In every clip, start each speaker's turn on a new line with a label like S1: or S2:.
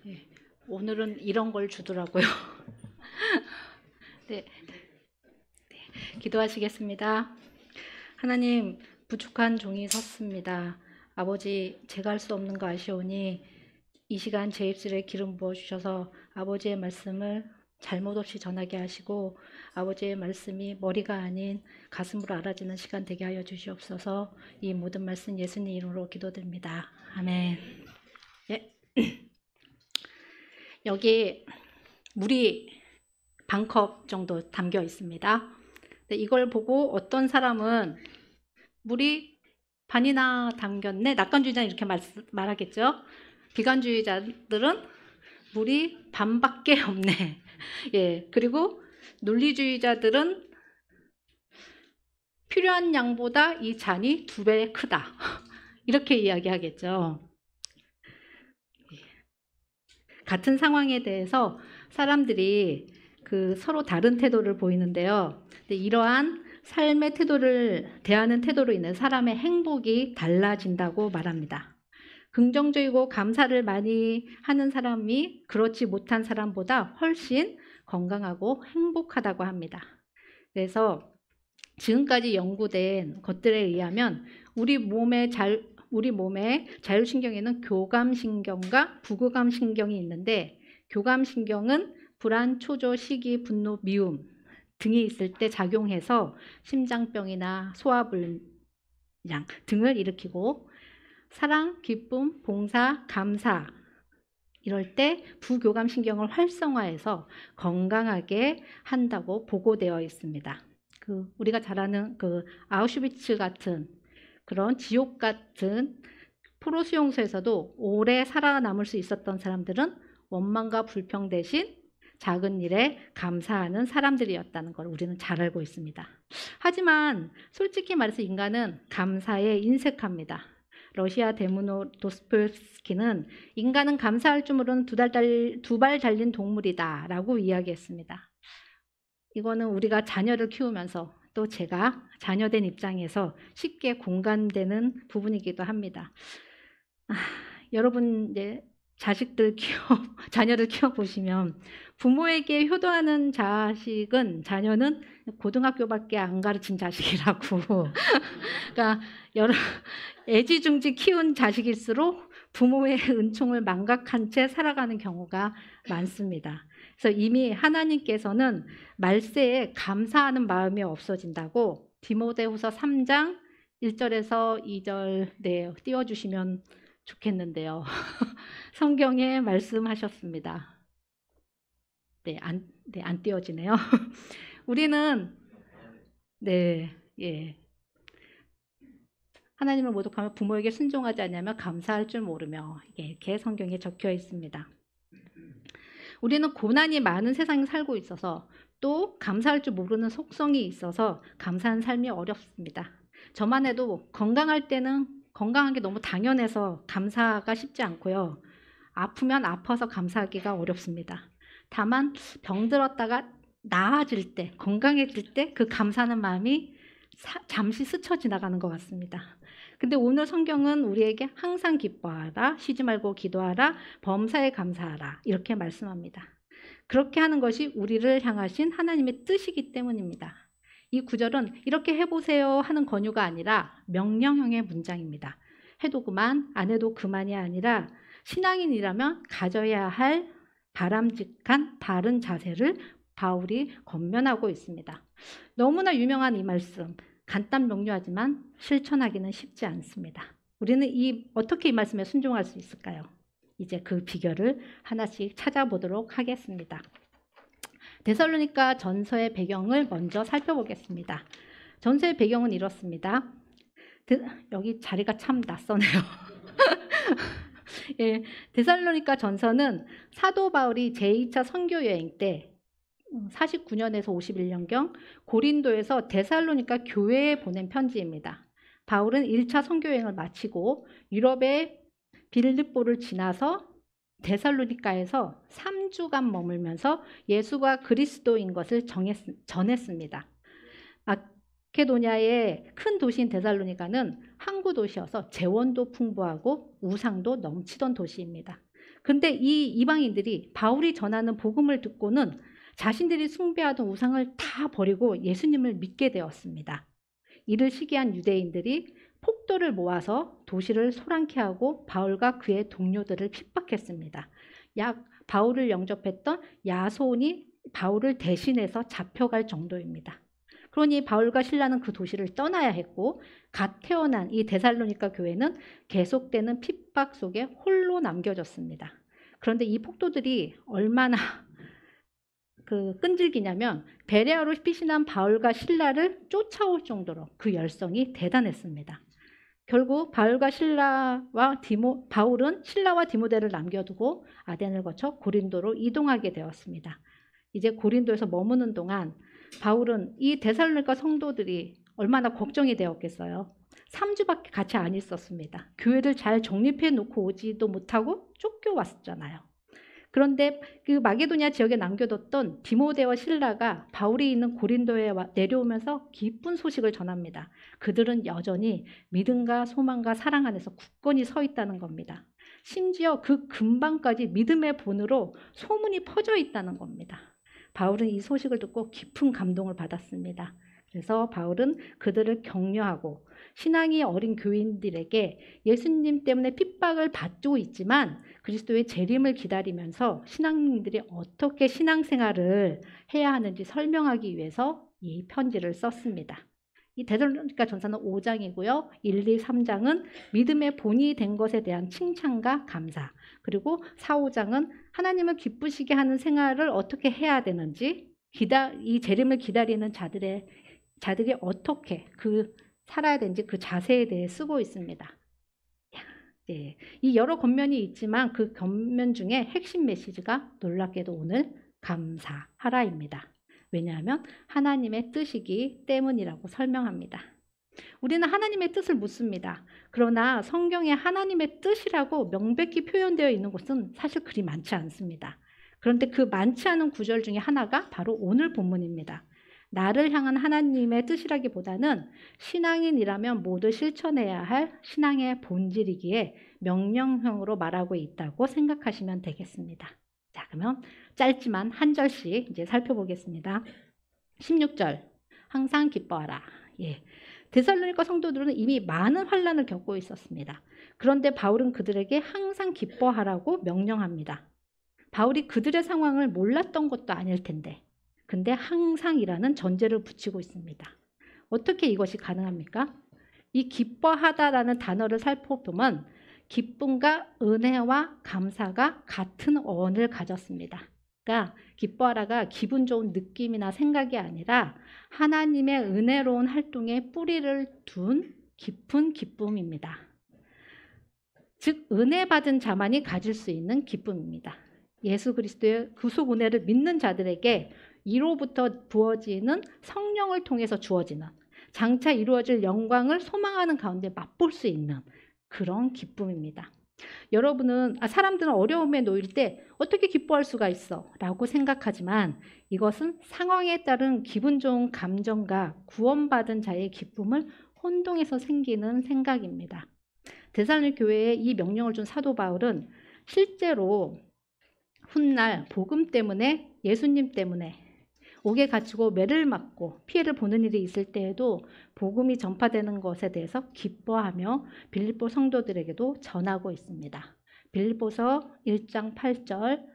S1: 네, 오늘은 이런 걸 주더라고요. 네, 기도하시겠습니다. 하나님, 부족한 종이 섰습니다. 아버지, 제가 할 수 없는 거 아시오니 이 시간 제 입술에 기름 부어 주셔서 아버지의 말씀을 잘못 없이 전하게 하시고 아버지의 말씀이 머리가 아닌 가슴으로 알아지는 시간 되게 하여 주시옵소서. 이 모든 말씀 예수님 이름으로 기도드립니다. 아멘. 예. 여기 물이 반컵 정도 담겨 있습니다. 이걸 보고 어떤 사람은 물이 반이나 담겼네, 낙관주의자는 이렇게 말하겠죠. 비관주의자들은 물이 반밖에 없네. 예, 그리고 논리주의자들은 필요한 양보다 이 잔이 2배 크다. 이렇게 이야기하겠죠. 같은 상황에 대해서 사람들이 서로 다른 태도를 보이는데요. 이러한 삶의 태도를 대하는 태도로 인해 사람의 행복이 달라진다고 말합니다. 긍정적이고 감사를 많이 하는 사람이 그렇지 못한 사람보다 훨씬 건강하고 행복하다고 합니다. 그래서 지금까지 연구된 것들에 의하면 우리 몸의 자율신경에는 교감신경과 부교감신경이 있는데, 교감신경은 불안, 초조, 시기, 분노, 미움 등이 있을 때 작용해서 심장병이나 소화불량 등을 일으키고, 사랑, 기쁨, 봉사, 감사 이럴 때 부교감신경을 활성화해서 건강하게 한다고 보고되어 있습니다. 우리가 잘 아는 아우슈비츠 같은 그런 지옥 같은 포로 수용소에서도 오래 살아남을 수 있었던 사람들은 원망과 불평 대신 작은 일에 감사하는 사람들이었다는 걸 우리는 잘 알고 있습니다. 하지만 솔직히 말해서 인간은 감사에 인색합니다. 러시아 대문호 도스토옙스키는 인간은 감사할 줄 모르는 2발 달린 동물이다 라고 이야기했습니다. 이거는 우리가 자녀를 키우면서 또 제가 자녀된 입장에서 쉽게 공감되는 부분이기도 합니다. 여러분 이제 자녀를 키워보시면 부모에게 효도하는 자녀는 고등학교밖에 안 가르친 자식이라고. 그러니까 애지중지 키운 자식일수록 부모의 은총을 망각한 채 살아가는 경우가 많습니다. 그래서 이미 하나님께서는 말세에 감사하는 마음이 없어진다고 디모데후서 3장 1절에서 2절 띄워주시면 좋겠는데요. 성경에 말씀하셨습니다. 안 띄워지네요. 우리는 하나님을 모독하며 부모에게 순종하지 않으면 감사할 줄 모르며, 이렇게 성경에 적혀 있습니다. 우리는 고난이 많은 세상에 살고 있어서 또 감사할 줄 모르는 속성이 있어서 감사한 삶이 어렵습니다. 저만 해도 건강할 때는 건강한 게 너무 당연해서 감사가 쉽지 않고요. 아프면 아파서 감사하기가 어렵습니다. 다만 병들었다가 나아질 때, 건강해질 때 그 감사하는 마음이 잠시 스쳐 지나가는 것 같습니다. 근데 오늘 성경은 우리에게 항상 기뻐하라, 쉬지 말고 기도하라, 범사에 감사하라 이렇게 말씀합니다. 그렇게 하는 것이 우리를 향하신 하나님의 뜻이기 때문입니다. 이 구절은 이렇게 해보세요 하는 권유가 아니라 명령형의 문장입니다. 해도 그만, 안 해도 그만이 아니라 신앙인이라면 가져야 할 바람직한 바른 자세를 바울이 권면하고 있습니다. 너무나 유명한 이 말씀, 간단 명료하지만 실천하기는 쉽지 않습니다. 우리는 어떻게 이 말씀에 순종할 수 있을까요? 이제 그 비결을 하나씩 찾아보도록 하겠습니다. 데살로니가 전서의 배경을 먼저 살펴보겠습니다. 전서의 배경은 이렇습니다. 여기 자리가 참 낯서네요. 예, 데살로니가 전서는 사도 바울이 제2차 선교 여행 때 49년에서 51년경 고린도에서 데살로니가 교회에 보낸 편지입니다. 바울은 1차 선교 여행을 마치고 유럽의 빌립보를 지나서 데살로니가에서 3주간 머물면서 예수가 그리스도인 것을 전했습니다. 마케도냐의 큰 도시인 데살로니가는 항구 도시여서 재원도 풍부하고 우상도 넘치던 도시입니다. 근데 이 이방인들이 바울이 전하는 복음을 듣고는 자신들이 숭배하던 우상을 다 버리고 예수님을 믿게 되었습니다. 이를 시기한 유대인들이 폭도를 모아서 도시를 소란케 하고 바울과 그의 동료들을 핍박했습니다. 바울을 영접했던 야손이 바울을 대신해서 잡혀갈 정도입니다. 그러니 바울과 실라는 그 도시를 떠나야 했고 갓 태어난 이 데살로니가 교회는 계속되는 핍박 속에 홀로 남겨졌습니다. 그런데 이 폭도들이 얼마나 끈질기냐면 베레아로 피신한 바울과 실라를 쫓아올 정도로 그 열성이 대단했습니다. 결국 바울은 실라와 디모데를 남겨두고 아덴을 거쳐 고린도로 이동하게 되었습니다. 이제 고린도에서 머무는 동안 바울은 이 데살로니가 성도들이 얼마나 걱정이 되었겠어요. 3주밖에 같이 안 있었습니다. 교회를 잘 정립해 놓고 오지도 못하고 쫓겨왔잖아요. 그런데 그 마게도냐 지역에 남겨뒀던 디모데와 실라가 바울이 있는 고린도에 내려오면서 기쁜 소식을 전합니다. 그들은 여전히 믿음과 소망과 사랑 안에서 굳건히 서 있다는 겁니다. 심지어 그 근방까지 믿음의 본으로 소문이 퍼져 있다는 겁니다. 바울은 이 소식을 듣고 깊은 감동을 받았습니다. 그래서 바울은 그들을 격려하고 신앙이 어린 교인들에게 예수님 때문에 핍박을 받고 있지만 그리스도의 재림을 기다리면서 신앙인들이 어떻게 신앙생활을 해야 하는지 설명하기 위해서 이 편지를 썼습니다. 이 데살로니가 전서는 5장이고요. 1, 2, 3장은 믿음의 본이 된 것에 대한 칭찬과 감사, 그리고 4, 5장은 하나님을 기쁘시게 하는 생활을 어떻게 해야 되는지, 이 재림을 기다리는 자들이 어떻게 살아야 되는지 그 자세에 대해 쓰고 있습니다. 네. 이 여러 겉면이 있지만 그 겉면 중에 핵심 메시지가 놀랍게도 오늘 감사하라입니다. 왜냐하면 하나님의 뜻이기 때문이라고 설명합니다. 우리는 하나님의 뜻을 묻습니다. 그러나 성경에 하나님의 뜻이라고 명백히 표현되어 있는 곳은 사실 그리 많지 않습니다. 그런데 그 많지 않은 구절 중에 하나가 바로 오늘 본문입니다. 나를 향한 하나님의 뜻이라기보다는 신앙인이라면 모두 실천해야 할 신앙의 본질이기에 명령형으로 말하고 있다고 생각하시면 되겠습니다. 자, 그러면 짧지만 한 절씩 이제 살펴보겠습니다. 16절, 항상 기뻐하라. 예. 데살로니가 성도들은 이미 많은 환난을 겪고 있었습니다. 그런데 바울은 그들에게 항상 기뻐하라고 명령합니다. 바울이 그들의 상황을 몰랐던 것도 아닐 텐데, 근데 항상이라는 전제를 붙이고 있습니다. 어떻게 이것이 가능합니까? 이 기뻐하다라는 단어를 살펴보면 기쁨과 은혜와 감사가 같은 어원을 가졌습니다. 그러니까 기뻐하라가 기분 좋은 느낌이나 생각이 아니라 하나님의 은혜로운 활동에 뿌리를 둔 깊은 기쁨입니다. 즉 은혜 받은 자만이 가질 수 있는 기쁨입니다. 예수 그리스도의 구속 은혜를 믿는 자들에게 이로부터 부어지는 성령을 통해서 주어지는 장차 이루어질 영광을 소망하는 가운데 맛볼 수 있는 그런 기쁨입니다. 여러분은 사람들은 어려움에 놓일 때 어떻게 기뻐할 수가 있어? 라고 생각하지만 이것은 상황에 따른 기분 좋은 감정과 구원받은 자의 기쁨을 혼동해서 생기는 생각입니다. 데살로니가 교회에 이 명령을 준 사도 바울은 실제로 훗날 복음 때문에 예수님 때문에 옥에 갇히고 매를 맞고 피해를 보는 일이 있을 때에도 복음이 전파되는 것에 대해서 기뻐하며 빌립보 성도들에게도 전하고 있습니다. 빌립보서 1장 8절.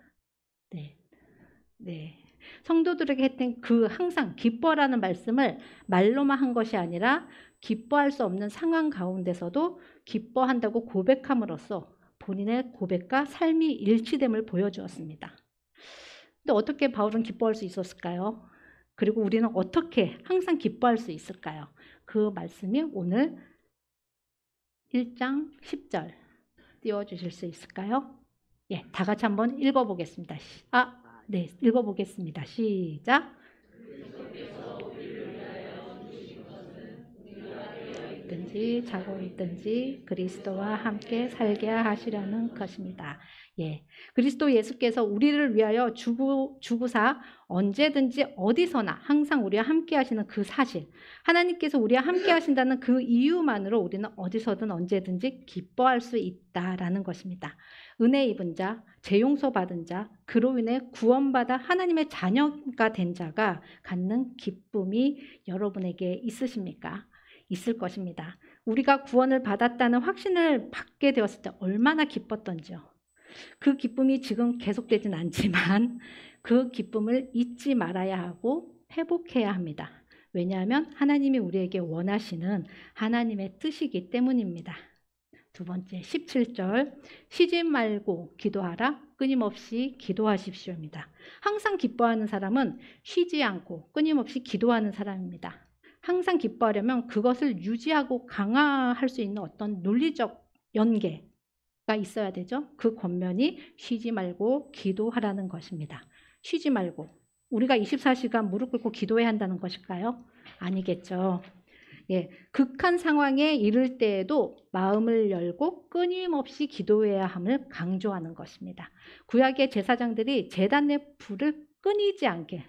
S1: 네. 성도들에게 했던 그 항상 기뻐라는 말씀을 말로만 한 것이 아니라 기뻐할 수 없는 상황 가운데서도 기뻐한다고 고백함으로써 본인의 고백과 삶이 일치됨을 보여주었습니다. 근데 어떻게 바울은 기뻐할 수 있었을까요? 그리고 우리는 어떻게 항상 기뻐할 수 있을까요? 그 말씀이 오늘 1장 10절 띄워주실 수 있을까요? 예, 다 같이 한번 읽어보겠습니다. 읽어보겠습니다. 시작. 있든지 자고 있든지 그리스도와 함께 살게 하시려는 것입니다. 예, 그리스도 예수께서 우리를 위하여 주구사 언제든지 어디서나 항상 우리와 함께 하시는 그 사실, 하나님께서 우리와 함께 하신다는 그 이유만으로 우리는 어디서든 언제든지 기뻐할 수 있다라는 것입니다. 은혜 입은 자, 재용서 받은 자, 그로 인해 구원받아 하나님의 자녀가 된 자가 갖는 기쁨이 여러분에게 있으십니까? 있을 것입니다. 우리가 구원을 받았다는 확신을 받게 되었을 때 얼마나 기뻤던지요. 그 기쁨이 지금 계속되진 않지만 그 기쁨을 잊지 말아야 하고 회복해야 합니다. 왜냐하면 하나님이 우리에게 원하시는 하나님의 뜻이기 때문입니다. 두 번째 17절 쉬지 말고 기도하라 끊임없이 기도하십시오입니다. 항상 기뻐하는 사람은 쉬지 않고 끊임없이 기도하는 사람입니다. 항상 기뻐하려면 그것을 유지하고 강화할 수 있는 어떤 논리적 연계가 있어야 되죠. 그 권면이 쉬지 말고 기도하라는 것입니다. 쉬지 말고 우리가 24시간 무릎 꿇고 기도해야 한다는 것일까요? 아니겠죠. 예, 극한 상황에 이를 때에도 마음을 열고 끊임없이 기도해야 함을 강조하는 것입니다. 구약의 제사장들이 제단의 불을 끊기지 않게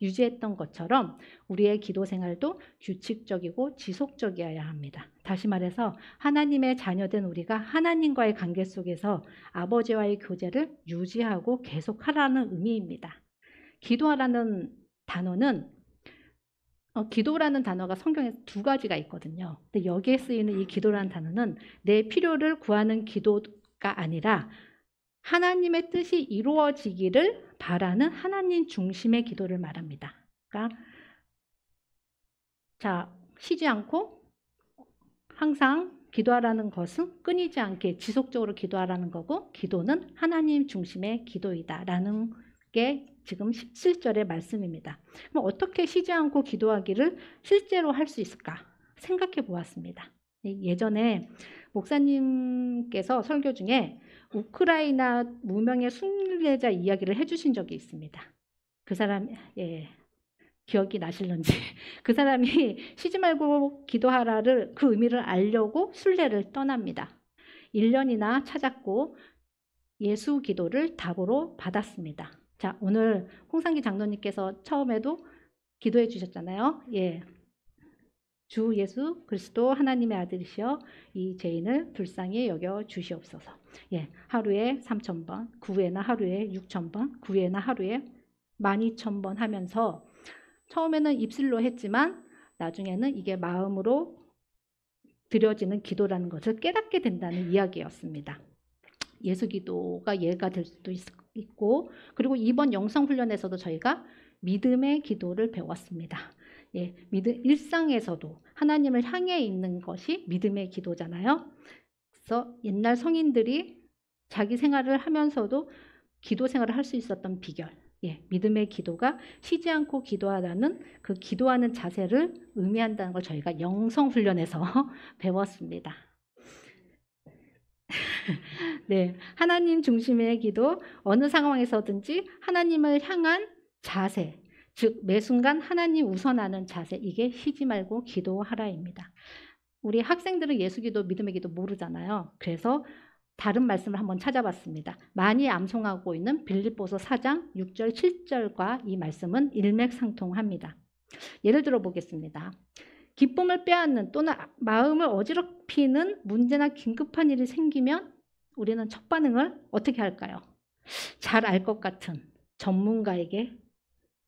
S1: 유지했던 것처럼 우리의 기도 생활도 규칙적이고 지속적이어야 합니다. 다시 말해서 하나님의 자녀된 우리가 하나님과의 관계 속에서 아버지와의 교제를 유지하고 계속하라는 의미입니다. 기도하라는 단어는 기도라는 단어가 성경에 두 가지가 있거든요. 근데 여기에 쓰이는 이 기도라는 단어는 내 필요를 구하는 기도가 아니라 하나님의 뜻이 이루어지기를 바라는 하나님 중심의 기도를 말합니다. 그러니까 자, 쉬지 않고 항상 기도하라는 것은 끊이지 않게 지속적으로 기도하라는 거고 기도는 하나님 중심의 기도이다라는 게 지금 17절의 말씀입니다. 그럼 어떻게 쉬지 않고 기도하기를 실제로 할 수 있을까 생각해 보았습니다. 예전에 목사님께서 설교 중에 우크라이나 무명의 순례자 이야기를 해주신 적이 있습니다. 그 사람 기억이 나실런지 그 사람이 쉬지 말고 기도하라를 그 의미를 알려고 순례를 떠납니다. 1년이나 찾았고 예수 기도를 답으로 받았습니다. 자, 오늘 홍상기 장로님께서 처음에도 기도해 주셨잖아요. 예. 주 예수 그리스도 하나님의 아들이시여 이 죄인을 불쌍히 여겨 주시옵소서. 예. 하루에 3,000번, 그 후에는 하루에 6,000번, 그 후에는 하루에 12,000번 하면서 처음에는 입술로 했지만 나중에는 이게 마음으로 드려지는 기도라는 것을 깨닫게 된다는 이야기였습니다. 예수 기도가 예가 될 수도 있고 그리고 이번 영성 훈련에서도 저희가 믿음의 기도를 배웠습니다. 예, 일상에서도 하나님을 향해 있는 것이 믿음의 기도잖아요. 그래서 옛날 성인들이 자기 생활을 하면서도 기도 생활을 할 수 있었던 비결, 예, 믿음의 기도가 쉬지 않고 기도하라는 그 기도하는 자세를 의미한다는 걸 저희가 영성 훈련에서 배웠습니다. 네, 하나님 중심의 기도, 어느 상황에서든지 하나님을 향한 자세, 즉 매 순간 하나님 우선하는 자세, 이게 쉬지 말고 기도하라입니다. 우리 학생들은 예수기도, 믿음의 기도 모르잖아요. 그래서 다른 말씀을 한번 찾아봤습니다. 많이 암송하고 있는 빌립보서 4장 6절, 7절과 이 말씀은 일맥상통합니다. 예를 들어 보겠습니다. 기쁨을 빼앗는 또는 마음을 어지럽히는 문제나 긴급한 일이 생기면 우리는 첫 반응을 어떻게 할까요? 잘 알 것 같은 전문가에게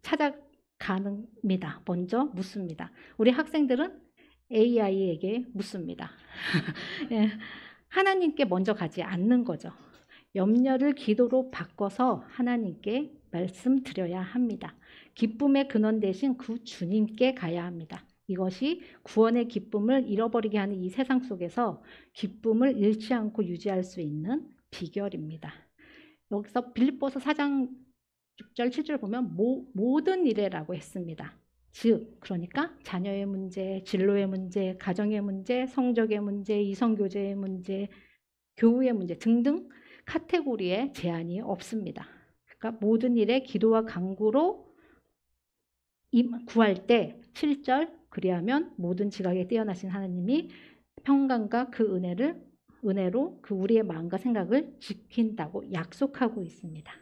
S1: 찾아갑니다. 먼저 묻습니다. 우리 학생들은 AI에게 묻습니다. 예, 하나님께 먼저 가지 않는 거죠. 염려를 기도로 바꿔서 하나님께 말씀드려야 합니다. 기쁨의 근원 대신 그 주님께 가야 합니다. 이것이 구원의 기쁨을 잃어버리게 하는 이 세상 속에서 기쁨을 잃지 않고 유지할 수 있는 비결입니다. 여기서 빌립보서 4장 6절 7절 보면 모든 일에라고 했습니다. 즉 그러니까 자녀의 문제, 진로의 문제, 가정의 문제, 성적의 문제, 이성교제의 문제, 교우의 문제 등등 카테고리에 제한이 없습니다. 그러니까 모든 일에 기도와 간구로 구할 때 7절 그리하면 모든 지각에 뛰어나신 하나님이 평강과 그 은혜로 그 우리의 마음과 생각을 지킨다고 약속하고 있습니다.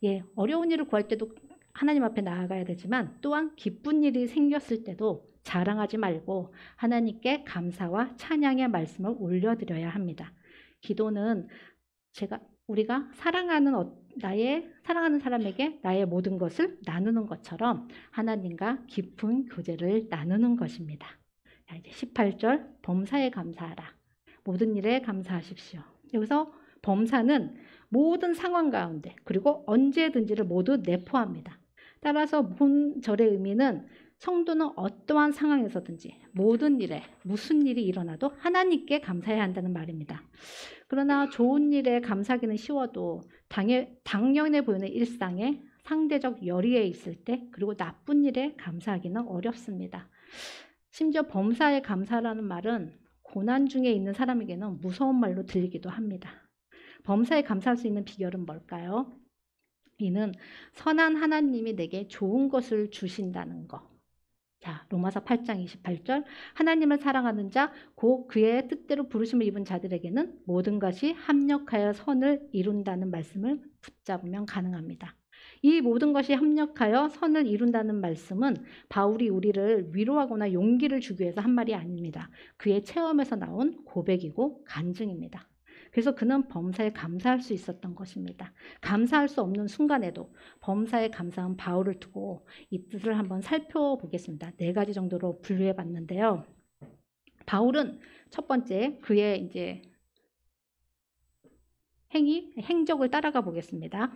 S1: 예, 어려운 일을 구할 때도 하나님 앞에 나아가야 되지만 또한 기쁜 일이 생겼을 때도 자랑하지 말고 하나님께 감사와 찬양의 말씀을 올려드려야 합니다. 기도는 우리가 사랑하는 사람에게 나의 모든 것을 나누는 것처럼 하나님과 깊은 교제를 나누는 것입니다. 자, 이제 18절 범사에 감사하라. 모든 일에 감사하십시오. 여기서 범사는 모든 상황 가운데 그리고 언제든지를 모두 내포합니다. 따라서 본 절의 의미는 성도는 어떠한 상황에서든지 모든 일에 무슨 일이 일어나도 하나님께 감사해야 한다는 말입니다. 그러나 좋은 일에 감사하기는 쉬워도 당연해 보이는 일상에 상대적 열의에 있을 때 그리고 나쁜 일에 감사하기는 어렵습니다. 심지어 범사에 감사라는 말은 고난 중에 있는 사람에게는 무서운 말로 들리기도 합니다. 범사에 감사할 수 있는 비결은 뭘까요? 이는 선한 하나님이 내게 좋은 것을 주신다는 것. 자, 로마서 8장 28절 하나님을 사랑하는 자 곧 그의 뜻대로 부르심을 입은 자들에게는 모든 것이 합력하여 선을 이룬다는 말씀을 붙잡으면 가능합니다. 이 모든 것이 합력하여 선을 이룬다는 말씀은 바울이 우리를 위로하거나 용기를 주기 위해서 한 말이 아닙니다. 그의 체험에서 나온 고백이고 간증입니다. 그래서 그는 범사에 감사할 수 있었던 것입니다. 감사할 수 없는 순간에도 범사에 감사한 바울을 두고 이 뜻을 한번 살펴보겠습니다. 4가지 정도로 분류해 봤는데요. 바울은 첫 번째 그의 이제 행적을 따라가 보겠습니다.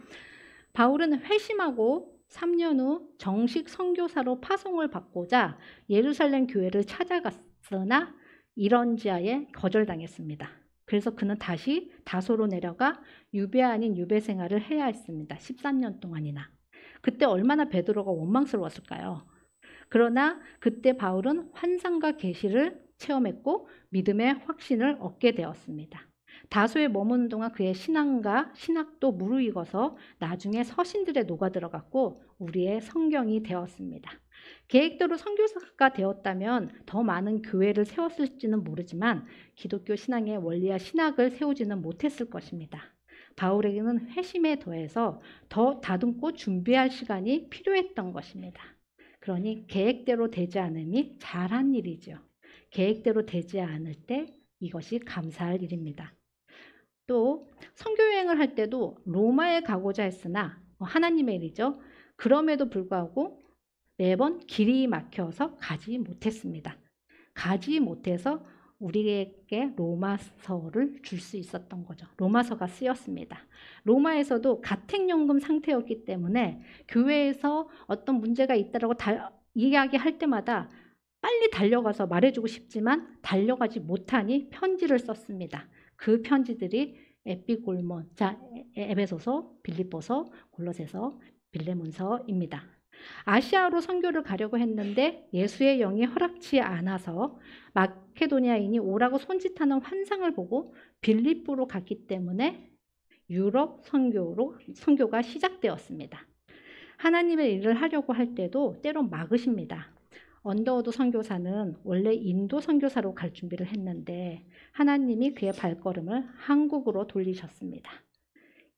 S1: 바울은 회심하고 3년 후 정식 선교사로 파송을 받고자 예루살렘 교회를 찾아갔으나 이런지하에 거절당했습니다. 그래서 그는 다시 다소로 내려가 유배 아닌 유배 생활을 해야 했습니다. 13년 동안이나. 그때 얼마나 베드로가 원망스러웠을까요? 그러나 그때 바울은 환상과 계시를 체험했고 믿음의 확신을 얻게 되었습니다. 다소에 머무는 동안 그의 신학도 무르익어서 나중에 서신들에 녹아들어갔고 우리의 성경이 되었습니다. 계획대로 선교사가 되었다면 더 많은 교회를 세웠을지는 모르지만 기독교 신앙의 원리와 신학을 세우지는 못했을 것입니다. 바울에게는 회심에 더해서 더 다듬고 준비할 시간이 필요했던 것입니다. 그러니 계획대로 되지 않음이 잘한 일이죠. 계획대로 되지 않을 때 이것이 감사할 일입니다. 또 선교여행을 할 때도 로마에 가고자 했으나 하나님의 일이죠. 그럼에도 불구하고 매번 길이 막혀서 가지 못했습니다. 가지 못해서 우리에게 로마서를 줄 수 있었던 거죠. 로마서가 쓰였습니다. 로마에서도 가택연금 상태였기 때문에 교회에서 어떤 문제가 있다라고 이야기할 때마다 빨리 달려가서 말해주고 싶지만 달려가지 못하니 편지를 썼습니다. 그 편지들이 에피골몬, 에베소서, 빌립보서, 골로새서, 빌레몬서입니다. 아시아로 선교를 가려고 했는데 예수의 영이 허락치 않아서 마케도니아인이 오라고 손짓하는 환상을 보고 빌립보로 갔기 때문에 유럽 선교가 시작되었습니다. 하나님의 일을 하려고 할 때도 때로 막으십니다. 언더우드 선교사는 원래 인도 선교사로 갈 준비를 했는데 하나님이 그의 발걸음을 한국으로 돌리셨습니다.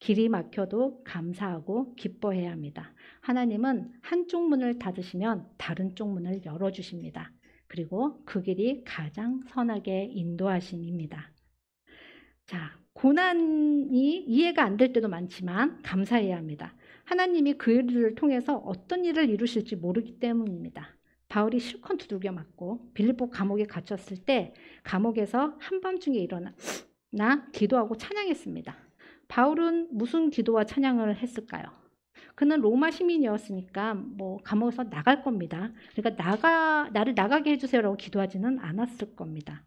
S1: 길이 막혀도 감사하고 기뻐해야 합니다. 하나님은 한쪽 문을 닫으시면 다른 쪽 문을 열어주십니다. 그리고 그 길이 가장 선하게 인도하심입니다. 자, 고난이 이해가 안 될 때도 많지만 감사해야 합니다. 하나님이 그 일을 통해서 어떤 일을 이루실지 모르기 때문입니다. 바울이 실컷 두들겨 맞고 빌립보 감옥에 갇혔을 때 감옥에서 한밤중에 일어나 기도하고 찬양했습니다. 바울은 무슨 기도와 찬양을 했을까요? 그는 로마 시민이었으니까 감옥에서 나갈 겁니다. 그러니까 나를 나가게 해주세요라고 기도하지는 않았을 겁니다.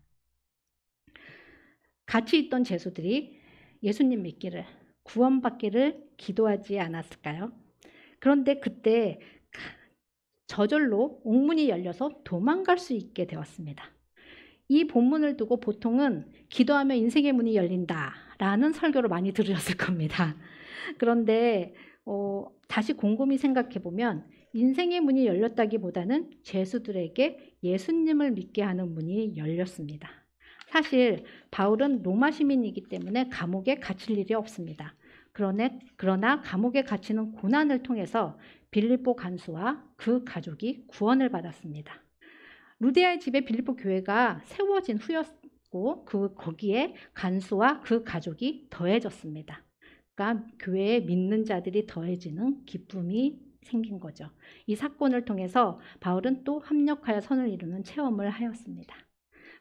S1: 같이 있던 제수들이 예수님 믿기를, 구원받기를 기도하지 않았을까요? 그런데 그때 저절로 옥문이 열려서 도망갈 수 있게 되었습니다. 이 본문을 두고 보통은 기도하면 인생의 문이 열린다라는 설교를 많이 들으셨을 겁니다. 그런데 다시 곰곰이 생각해 보면 인생의 문이 열렸다기보다는 죄수들에게 예수님을 믿게 하는 문이 열렸습니다. 사실 바울은 로마 시민이기 때문에 감옥에 갇힐 일이 없습니다. 그러나 감옥에 갇히는 고난을 통해서 빌립보 간수와 그 가족이 구원을 받았습니다. 루데아의 집에 빌립보 교회가 세워진 후였고 거기에 간수와 그 가족이 더해졌습니다. 그러니까 교회에 믿는 자들이 더해지는 기쁨이 생긴 거죠. 이 사건을 통해서 바울은 또 합력하여 선을 이루는 체험을 하였습니다.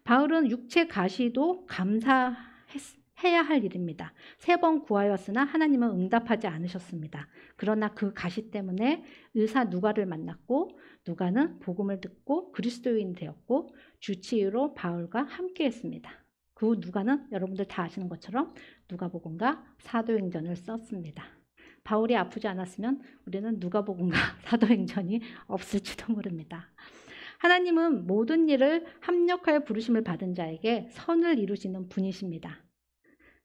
S1: 바울은 육체 가시도 감사해야 할 일입니다. 3번 구하였으나 하나님은 응답하지 않으셨습니다. 그러나 그 가시 때문에 의사 누가를 만났고 누가는 복음을 듣고 그리스도인이 되었고 주치의로 바울과 함께했습니다. 그 누가는 여러분들 다 아시는 것처럼 누가복음과 사도행전을 썼습니다. 바울이 아프지 않았으면 우리는 누가복음과 사도행전이 없을지도 모릅니다. 하나님은 모든 일을 합력하여 부르심을 받은 자에게 선을 이루시는 분이십니다.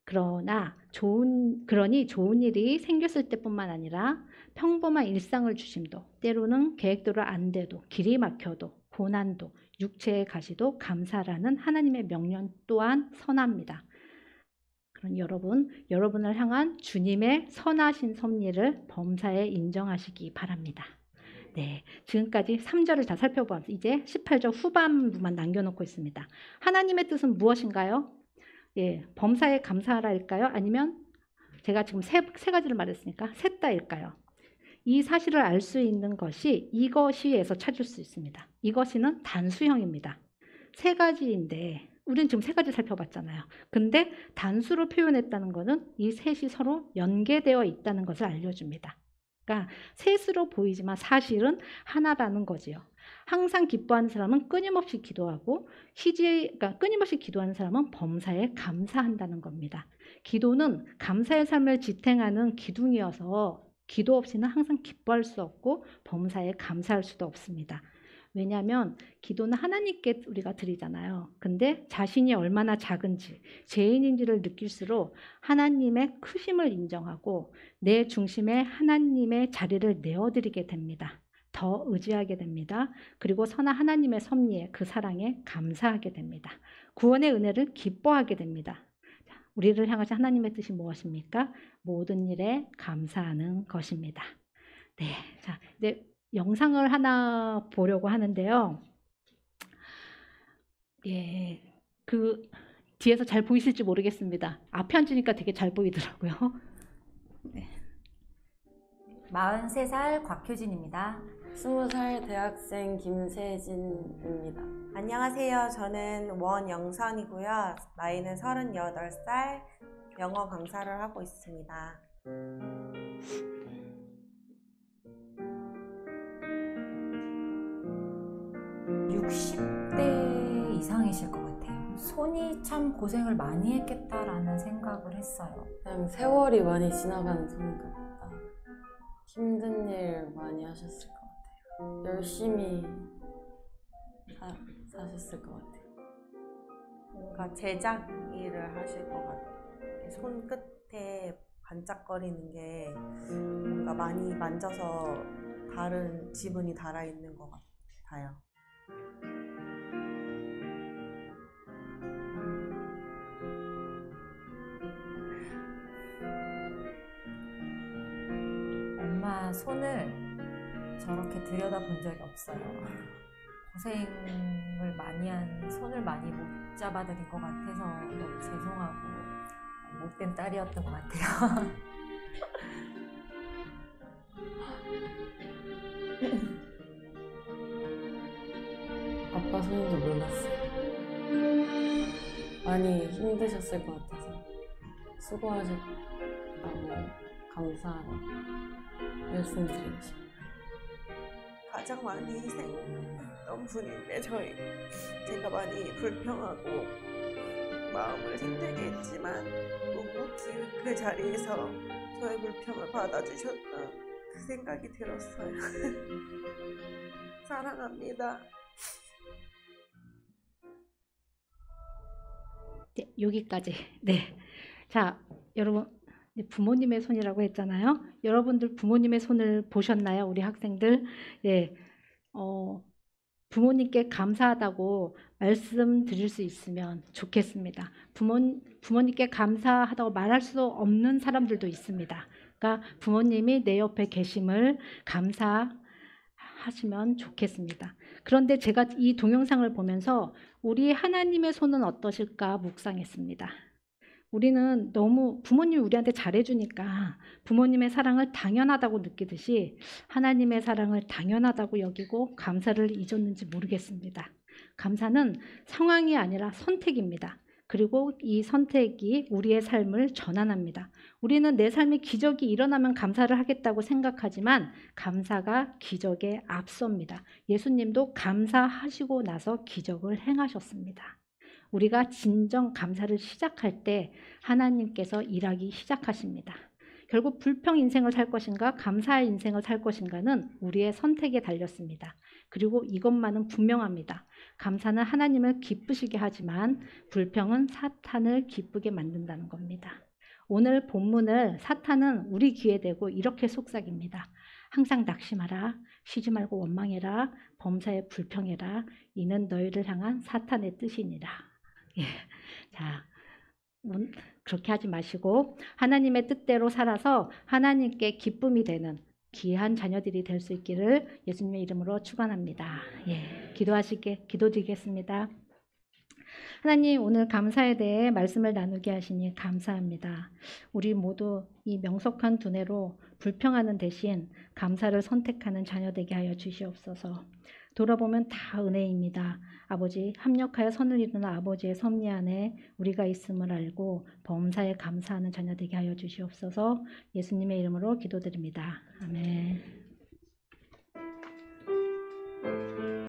S1: 그러니 좋은 일이 생겼을 때뿐만 아니라 평범한 일상을 주심도, 때로는 계획대로 안 돼도, 길이 막혀도, 고난도, 육체의 가시도 감사라는 하나님의 명령 또한 선합니다. 그런 여러분을 향한 주님의 선하신 섭리를 범사에 인정하시기 바랍니다. 네, 지금까지 3절을 다 살펴보았습니다. 이제 18절 후반부만 남겨놓고 있습니다. 하나님의 뜻은 무엇인가요? 예, 범사에 감사하라일까요? 아니면 제가 지금 세 가지를 말했으니까 셋 다일까요? 이 사실을 알 수 있는 것이 이것이에서 찾을 수 있습니다. 이것이는 단수형입니다. 3가지인데 우리는 지금 3가지 살펴봤잖아요. 근데 단수로 표현했다는 것은 이 셋이 서로 연계되어 있다는 것을 알려줍니다. 그러니까 셋으로 보이지만 사실은 하나라는 거지요. 항상 기뻐하는 사람은 끊임없이 기도하고 그러니까 끊임없이 기도하는 사람은 범사에 감사한다는 겁니다. 기도는 감사의 삶을 지탱하는 기둥이어서 기도 없이는 항상 기뻐할 수 없고 범사에 감사할 수도 없습니다. 왜냐하면 기도는 하나님께 우리가 드리잖아요. 근데 자신이 얼마나 작은지, 죄인인지를 느낄수록 하나님의 크심을 인정하고 내 중심에 하나님의 자리를 내어드리게 됩니다. 더 의지하게 됩니다. 그리고 선한 하나님의 섭리에 그 사랑에 감사하게 됩니다. 구원의 은혜를 기뻐하게 됩니다. 우리를 향하신 하나님의 뜻이 무엇입니까? 모든 일에 감사하는 것입니다. 네, 자 이제 영상을 하나 보려고 하는데요. 예, 그 뒤에서 잘 보이실지 모르겠습니다. 앞에 앉으니까 되게 잘 보이더라고요. 네.
S2: 43살 곽효진입니다.
S3: 20살 대학생 김세진입니다.
S4: 안녕하세요. 저는 원영선이고요. 나이는 38살, 영어 강사를 하고 있습니다.
S2: 60대 이상이실 것 같아요. 손이 참 고생을 많이 했겠다라는 생각을 했어요.
S3: 그냥 세월이 많이 지나가는 손 같다. 힘든 일 많이 하셨을 것 같아요. 열심히 사셨을 것 같아요.
S4: 뭔가 제작 일을 하실 것 같아요. 손끝에 반짝거리는 게 뭔가 많이 만져서 다른 지분이 달아있는 것 같아요.
S2: 엄마 손을 저렇게 들여다본 적이 없어요. 고생을 많이 한 손을 많이 못 잡아드린 것 같아서 너무 죄송하고 못된 딸이었던 것 같아요.
S3: 아빠 손인 줄 몰랐어요. 많이 힘드셨을 것 같아서 수고하셨다고 감사하다고 말씀드리고 싶어요.
S4: 가장 많이 희생했던 분인데 제가 많이 불평하고 마음을 힘들게 했지만 묵묵히 그 자리에서 저의 불평을 받아주셨다 그 생각이 들었어요. 사랑합니다.
S1: 네, 여기까지. 네, 자 여러분 부모님의 손이라고 했잖아요. 여러분들 부모님의 손을 보셨나요? 우리 학생들. 예, 부모님께 감사하다고 말씀드릴 수 있으면 좋겠습니다. 부모님께 감사하다고 말할 수 없는 사람들도 있습니다. 그러니까 부모님이 내 옆에 계심을 감사하시면 좋겠습니다. 그런데 제가 이 동영상을 보면서 우리 하나님의 손은 어떠실까 묵상했습니다. 우리는 너무 부모님이 우리한테 잘해주니까 부모님의 사랑을 당연하다고 느끼듯이 하나님의 사랑을 당연하다고 여기고 감사를 잊었는지 모르겠습니다. 감사는 상황이 아니라 선택입니다. 그리고 이 선택이 우리의 삶을 전환합니다. 우리는 내 삶에 기적이 일어나면 감사를 하겠다고 생각하지만 감사가 기적에 앞섭니다. 예수님도 감사하시고 나서 기적을 행하셨습니다. 우리가 진정 감사를 시작할 때 하나님께서 일하기 시작하십니다. 결국 불평 인생을 살 것인가 감사의 인생을 살 것인가는 우리의 선택에 달렸습니다. 그리고 이것만은 분명합니다. 감사는 하나님을 기쁘시게 하지만 불평은 사탄을 기쁘게 만든다는 겁니다. 오늘 본문을 사탄은 우리 귀에 대고 이렇게 속삭입니다. 항상 낙심하라, 쉬지 말고 원망해라, 범사에 불평해라, 이는 너희를 향한 사탄의 뜻이니라. 예. 자, 그렇게 하지 마시고 하나님의 뜻대로 살아서 하나님께 기쁨이 되는 귀한 자녀들이 될 수 있기를 예수님의 이름으로 축원합니다. 예, 기도드리겠습니다. 하나님, 오늘 감사에 대해 말씀을 나누게 하시니 감사합니다. 우리 모두 이 명석한 두뇌로 불평하는 대신 감사를 선택하는 자녀 되게 하여 주시옵소서. 돌아보면 다 은혜입니다. 아버지, 합력하여 선을 이루는 아버지의 섭리 안에 우리가 있음을 알고 범사에 감사하는 자녀 되게 하여 주시옵소서. 예수님의 이름으로 기도드립니다. 아멘.